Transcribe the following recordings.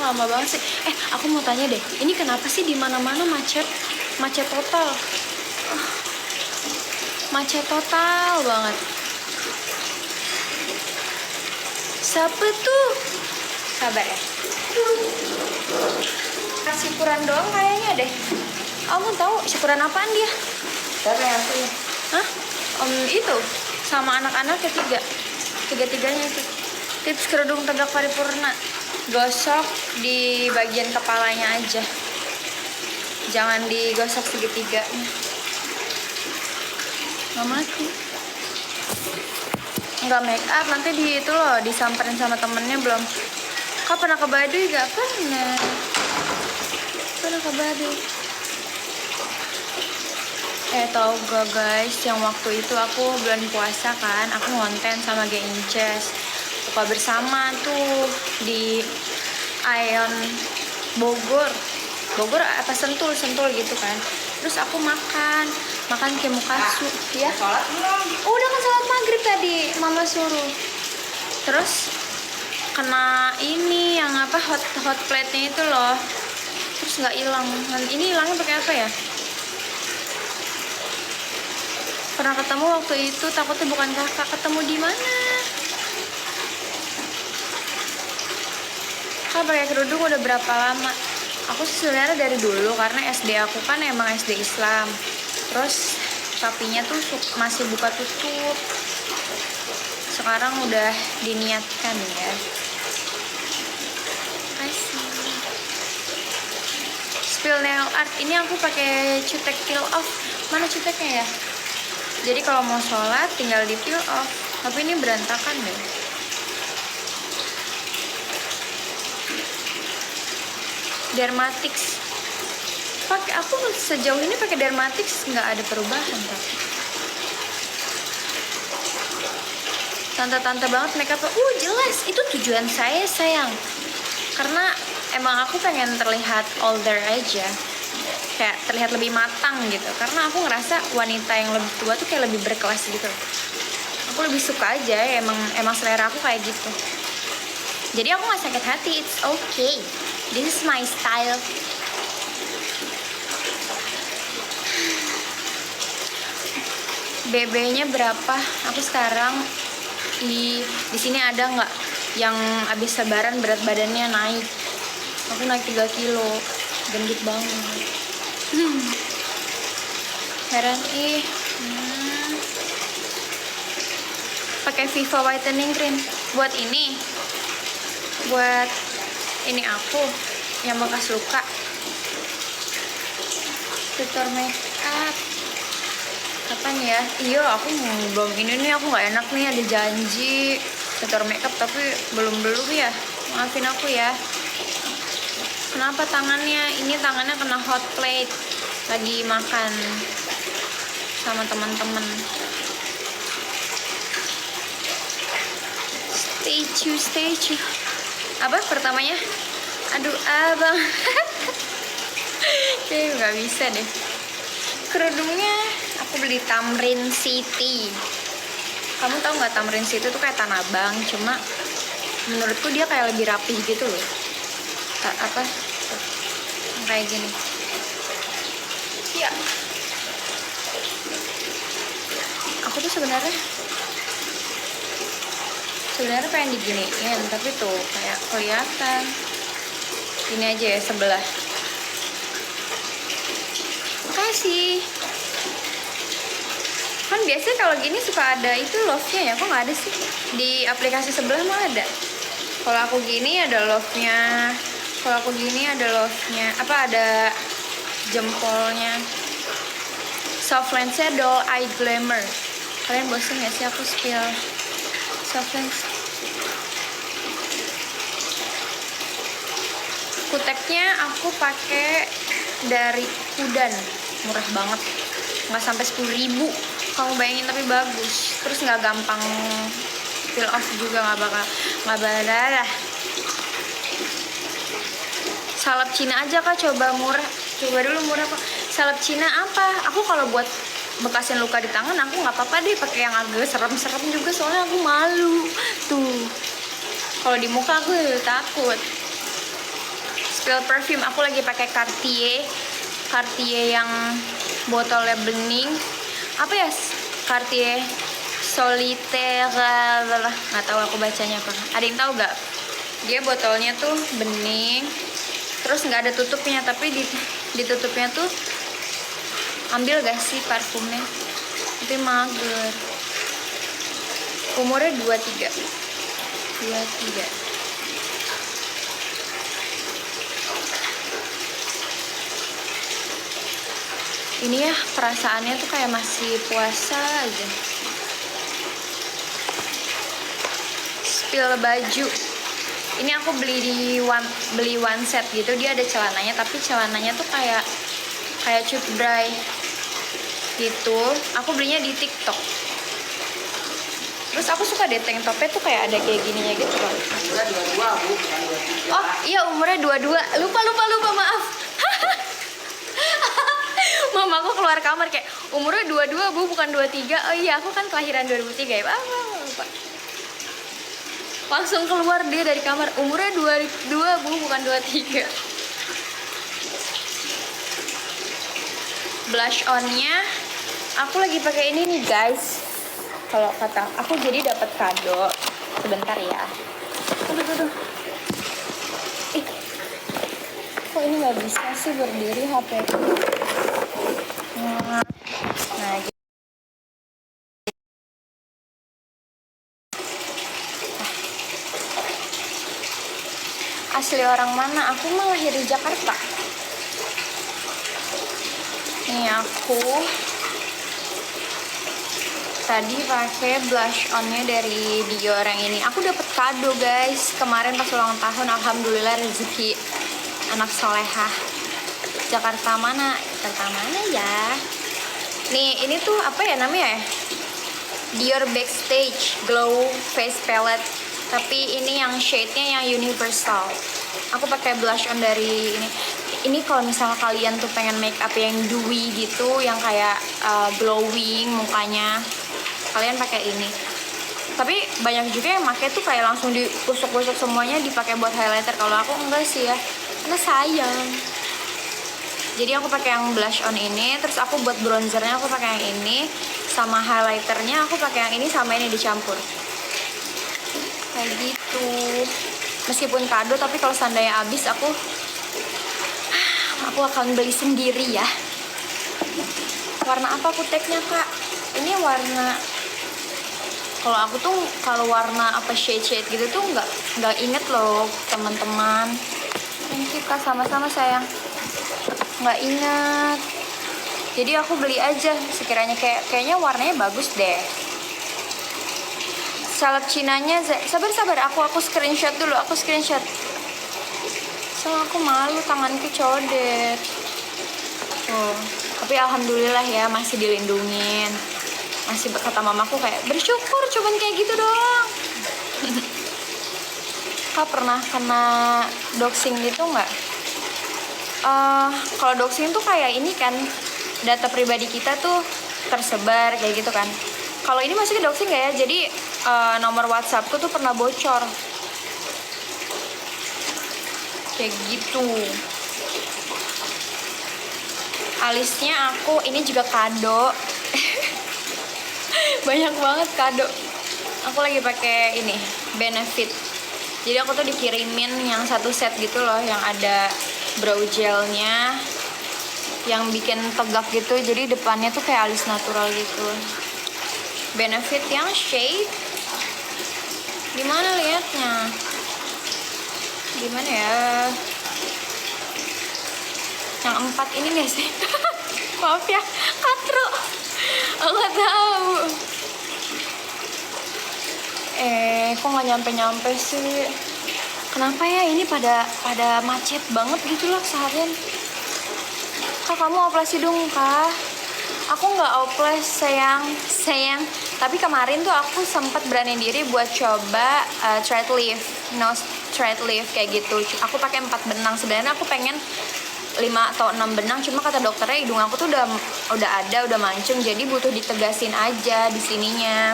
lama banget sih. Aku mau tanya deh, ini kenapa sih di mana-mana macet? Macet total. Macet total banget. Siapa tuh? Sabar ya. Syukuran doang kayaknya deh. Aku tahu syukuran apaan dia? Siapa yang punya? Hah? Itu sama anak-anak tiga-tiganya itu. Tips kerudung tegak paripurna, gosok di bagian kepalanya aja, jangan digosok segitiganya. Nggak mati. Nggak make up, nanti di itu loh disamperin sama temennya belum. Kak pernah ke Baduy? Gak pernah. Pernah ke Baduy. Tahu gak guys, yang waktu itu aku bulan puasa kan, aku ngonten sama Geng Inces buka bersama tuh di Ion Bogor apa Sentul gitu kan. Terus aku makan kimukatsu ya. Sholat belum? Udah kan sholat maghrib tadi, mama suruh. Terus kena ini yang apa hot plate-nya itu loh. Terus nggak hilang. Ini hilangnya pakai apa ya? Pernah ketemu waktu itu, takutnya bukan kakak. Ketemu di mana? Kak pakai kerudung udah berapa lama? Aku sebenarnya dari dulu karena SD aku kan emang SD Islam. Terus sapinya tuh masih buka tutup. Sekarang udah diniatkan ya. Kasih. Spill nail art ini aku pakai cutek peel off. Mana cuteknya ya? Jadi kalau mau sholat tinggal di peel off. Tapi ini berantakan deh. Dermatix. Aku sejauh ini pakai Dermatix nggak ada perubahan tapi. Tante-tante banget makeupnya. Jelas itu tujuan saya sayang. Karena emang aku pengen terlihat older aja. Kayak terlihat lebih matang gitu. Karena aku ngerasa wanita yang lebih tua tuh kayak lebih berkelas gitu. Aku lebih suka aja, emang selera aku kayak gitu. Jadi aku nggak sakit hati, it's okay. This is my style. BB-nya berapa? Aku sekarang di sini ada nggak yang abis lebaran berat badannya naik? Aku naik 3 kilo, gendut banget. Heran pakai Viva whitening cream buat ini aku yang bekas luka. Tutor make up kapan ya? Iya aku belum ini nih, aku nggak enak nih ada janji tutor make up tapi belum ya, maafin aku ya. Kenapa tangannya? Ini tangannya kena hot plate lagi makan sama teman-teman. Stay tuned. Apa pertamanya? Aduh abang. Kayaknya nggak bisa deh. Kerudungnya aku beli Tamrin City. Kamu tahu nggak Tamrin City tuh kayak Tanah Abang, cuma menurutku dia kayak lebih rapih gitu loh. Kayak gini. Ya. Aku tuh sebenarnya pengen diginiin, tapi tuh kayak kelihatan. Ini aja ya sebelah. Makasih. Kan biasanya kalau gini suka ada itu love-nya ya, kok nggak ada sih? Di aplikasi sebelah mah ada. Kalau aku gini ada love-nya. Kalau aku gini ada love-nya. Ada jempolnya. Soft lens-nya Doll Eye Glamour. Kalian bosen gak sih aku spill soft lens? Kuteknya aku pakai dari Kudan, murah banget, nggak sampai 10.000. Kamu bayangin, tapi bagus. Terus nggak gampang peel off juga, nggak bakal. Salep Cina aja kak, coba dulu murah kok. Salep Cina apa? Aku kalau buat bekasin luka di tangan aku nggak apa-apa deh pakai yang agak serem-serem juga, soalnya aku malu tuh. Kalau di muka aku takut. Spill perfume, aku lagi pakai Cartier yang botolnya bening. Apa ya? Cartier Solitaire, nggak tahu aku bacanya apa. Ada yang tahu nggak? Dia botolnya tuh bening, terus nggak ada tutupnya, tapi di tutupnya tuh ambil gak sih parfumnya? Tapi mager. Umurnya 23. Ini ya perasaannya tuh kayak masih puasa aja. Spill baju. Ini aku beli one set gitu. Dia ada celananya, tapi celananya tuh kayak cut bray gitu. Aku belinya di TikTok. Terus aku suka deh tank topnya tuh kayak ada kayak gininya gitu loh. Umurnya 22, Bu, bukan 23. Oh iya, umurnya 22. Lupa, maaf. Mama aku keluar kamar kayak umurnya 22, Bu, bukan 23. Oh iya, aku kan kelahiran 2003 ya. Lupa. Langsung keluar dia dari kamar. Umurnya 22, Bu, bukan 23. Blush on-nya aku lagi pakai ini nih, guys. Kalau kata aku jadi dapat kado. Sebentar ya. Tuh. Kok ini nggak bisa sih berdiri HP ku? Nah, gitu. Asli orang mana? Aku mah lahir di Jakarta. Nih aku tadi pakai blush on-nya dari Dior yang ini. Aku dapat kado, guys. Kemarin pas ulang tahun, alhamdulillah rezeki anak solehah. Jakarta mana ya? Nih, ini tuh apa ya namanya ya? Dior Backstage Glow Face Palette. Tapi ini yang shade-nya yang universal. Aku pakai blush on dari ini. Ini kalau misalnya kalian tuh pengen make up yang dewy gitu, yang kayak glowing mukanya, kalian pakai ini. Tapi banyak juga yang pakai tuh kayak langsung digosok-gosok semuanya dipakai buat highlighter. Kalau aku enggak sih ya, karena sayang. Jadi aku pakai yang blush on ini, terus aku buat bronzernya aku pakai yang ini, sama highlighternya aku pakai yang ini sama ini dicampur. Kayak gitu. Meskipun kado, tapi kalau seandainya habis aku akan beli sendiri ya. Warna apa kuteknya, Kak? Ini warna, kalau aku tuh kalau warna apa shade gitu tuh nggak inget loh, teman-teman. Thank you, Kak, sama-sama sayang. Nggak ingat. Jadi aku beli aja sekiranya kayaknya warnanya bagus deh. Salep Cinanya, sabar aku screenshot dulu, soalnya aku malu tanganku codet. Oh, tapi alhamdulillah ya masih dilindungin. Masih kata mamaku kayak bersyukur cuman kayak gitu doang. Kak pernah kena doxing gitu nggak? Kalau doxing tuh kayak ini kan, data pribadi kita tuh tersebar kayak gitu kan. Kalau ini masih ke doxing nggak ya? Jadi nomor WhatsAppku tuh pernah bocor. Kayak gitu. Alisnya aku ini juga kado. Banyak banget kado. Aku lagi pakai ini Benefit. Jadi aku tuh dikirimin yang satu set gitu loh, yang ada brow gelnya, yang bikin tegak gitu. Jadi depannya tuh kayak alis natural gitu. Benefit yang shade. Gimana liatnya? Gimana ya? Yang 4 ini gak sih? Maaf ya, katro. Aku gak tahu. Kok gak nyampe-nyampe sih? Kenapa ya ini pada macet banget gitu loh seharian. Kak, kamu oplas hidung, Kak? Aku nggak oplas, sayang. Tapi kemarin tuh aku sempat berani diri buat coba thread lift, nose thread lift kayak gitu. Aku pakai 4 benang. Sebenarnya aku pengen 5 atau 6 benang, cuma kata dokternya hidung aku tuh udah mancung, jadi butuh ditegasin aja di sininya.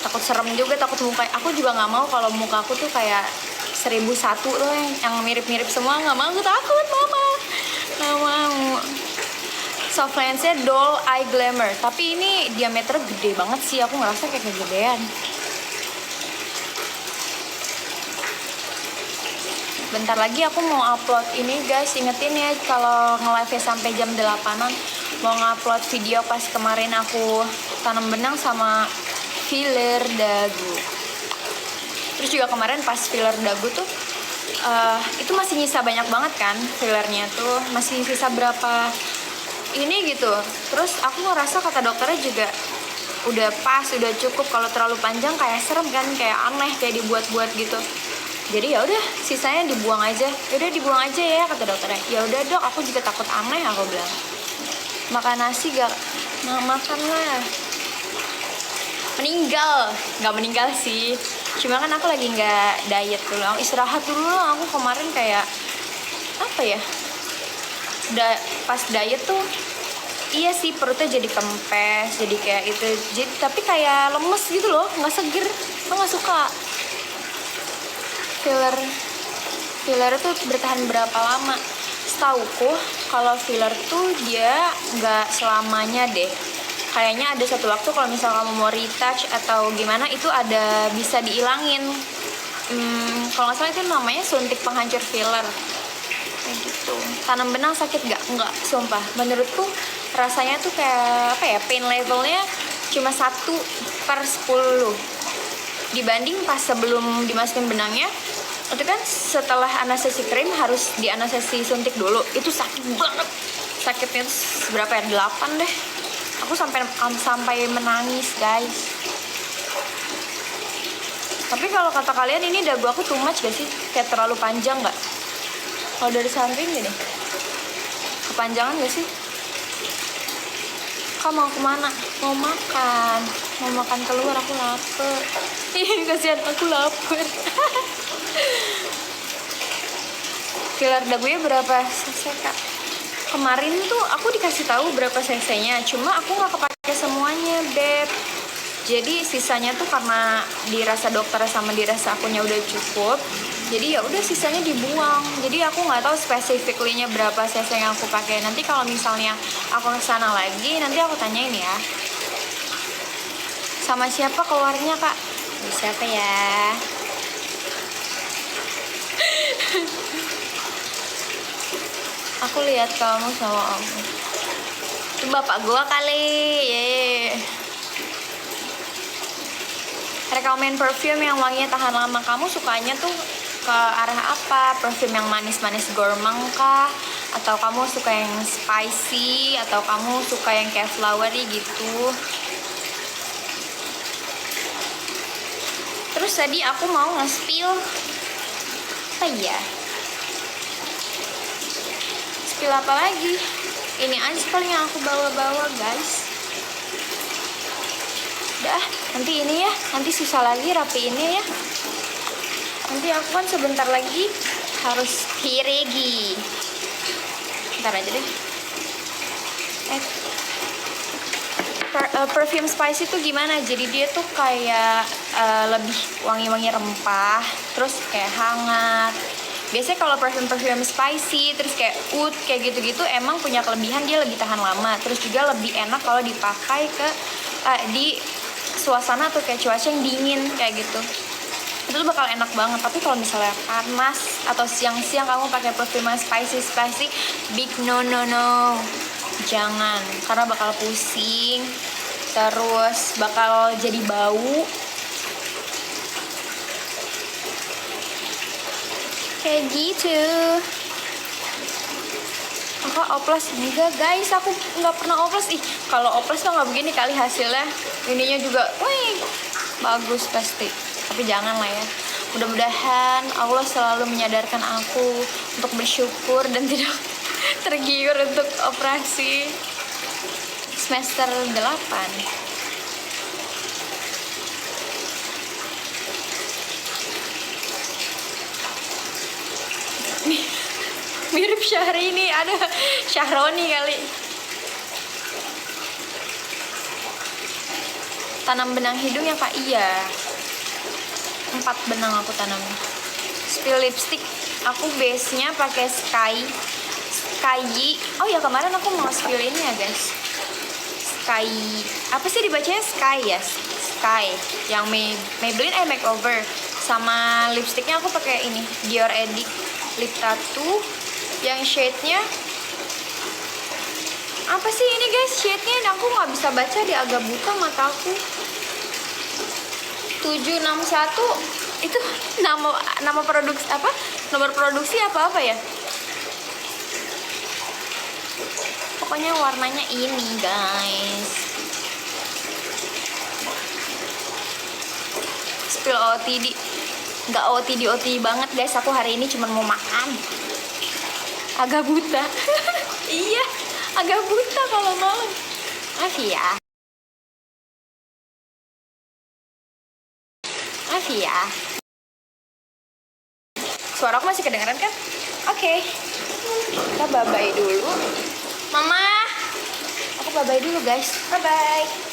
Takut serem juga, takut muka aku juga nggak mau kalau muka aku tuh kayak 1001 loh yang mirip-mirip semua. Nggak mau, aku takut mama. Nggak mau. Soft lensnya Doll Eye Glamour, tapi ini diameter gede banget sih, aku ngerasa kayak kegedean. Bentar lagi aku mau upload ini guys, ingetin ya kalau nge-live sampai jam 8-an. Mau ngupload video pas kemarin aku tanam benang sama filler dagu. Terus juga kemarin pas filler dagu tuh itu masih nyisa banyak banget kan fillernya tuh, masih sisa berapa ini gitu. Terus aku ngerasa kata dokternya juga udah pas, udah cukup. Kalau terlalu panjang kayak serem kan, kayak aneh, kayak dibuat-buat gitu. Jadi ya udah sisanya dibuang aja. Yaudah dibuang aja ya kata dokternya. Ya udah dok, aku juga takut aneh, aku bilang. Makan nasi gak? Nah, makan lah. Meninggal, nggak meninggal sih. Cuma kan aku lagi nggak diet dulu, aku istirahat dulu. Aku kemarin kayak apa ya? Pas diet tuh iya sih perutnya jadi kempes, jadi kayak itu, jadi tapi kayak lemes gitu loh, nggak seger. Aku nggak suka. Filler tuh bertahan berapa lama? Setauku kalau filler tuh dia nggak selamanya deh. Kayaknya ada satu waktu kalau misal kamu mau retouch atau gimana itu ada bisa diilangin. Kalau nggak salah itu namanya suntik penghancur filler. Kayak gitu. Tanam benang sakit nggak? Nggak, sumpah. Menurutku rasanya tuh kayak apa ya? Pain levelnya cuma 1/10 dibanding pas sebelum dimasukin benangnya. Itu kan setelah anestesi krim harus di anestesi suntik dulu. Itu sakit banget. Sakitnya tuh berapa ya? 8 deh. Aku sampai menangis guys. Tapi kalau kata kalian ini dagu aku too much gak sih? Kayak terlalu panjang nggak? Kalau dari samping gini, kepanjangan gak sih? Kamu mau kemana? Mau makan. Mau makan keluar, aku lapar. Ih, kasihan, aku lapar. Filler dagunya berapa cc kak? Kemarin tuh aku dikasih tahu berapa cc-nya, cuma aku nggak kepake semuanya, beb. Jadi sisanya tuh karena dirasa dokter sama dirasa akunya udah cukup, jadi ya udah sisanya dibuang. Jadi aku nggak tahu spesifiknya berapa cc yang aku pakai. Nanti kalau misalnya aku kesana lagi, nanti aku tanyain ya. Sama siapa keluarnya kak? Siapa ya? Aku lihat kamu sama om. Itu bapak gua kali. Ye. Rekomen perfume yang wanginya tahan lama. Kamu sukanya tuh ke arah apa? Perfume yang manis-manis gourmand kah? Atau kamu suka yang spicy? Atau kamu suka yang kayak flowery gitu? Terus tadi aku mau nge-spill apa ya? Spill apa lagi? Ini aja paling yang aku bawa-bawa guys. Udah, nanti ini ya, nanti sisa lagi rapiinnya ya. Nanti aku kan sebentar lagi harus pergi. Bentar aja deh. Perfume spicy tuh gimana? Jadi dia tuh kayak lebih wangi-wangi rempah, terus kayak hangat. Biasanya kalau perfume spicy, terus kayak oud, kayak gitu-gitu emang punya kelebihan dia lebih tahan lama. Terus juga lebih enak kalau dipakai di suasana atau kayak cuaca yang dingin kayak gitu. Itu tuh bakal enak banget. Tapi kalau misalnya panas atau siang-siang kamu pakai perfume spicy, big no. Jangan, karena bakal pusing. Terus bakal jadi bau. Kayak gitu. Aku oplos enggak guys, aku nggak pernah oplos. Ih, kalau oplos tuh nggak begini kali hasilnya. Ininya juga, wih, bagus pasti. Tapi jangan lah ya. Mudah-mudahan Allah selalu menyadarkan aku untuk bersyukur dan tidak tergiur untuk operasi semester 8. Mirip Syahrini, ada Syahroni kali. Tanam benang hidung ya kak? Iya, 4 benang aku tanam. Spill lipstick. Aku base-nya pakai Sky. Oh ya, kemarin aku mau spill ini ya, guys. Sky. Apa sih dibacanya Sky ya? Sky. Yang Maybelline Makeover. Sama lipsticknya aku pakai ini, Dior Edit Lip Tattoo. Yang shade-nya apa sih ini, guys? Shade-nya aku nggak bisa baca, dia agak buta mataku. 761 itu nama produksi apa? Nomor produksi apa ya? Pokoknya warnanya ini, guys. Spill OTD. Nggak OTD banget, guys. Aku hari ini cuma mau makan. Agak buta. Iya, agak buta kalau malam. Maaf ya. Maaf ya. Suara aku masih kedengeran kan? Oke. Kita bye-bye dulu. Mama, aku bye-bye dulu, guys. Bye-bye.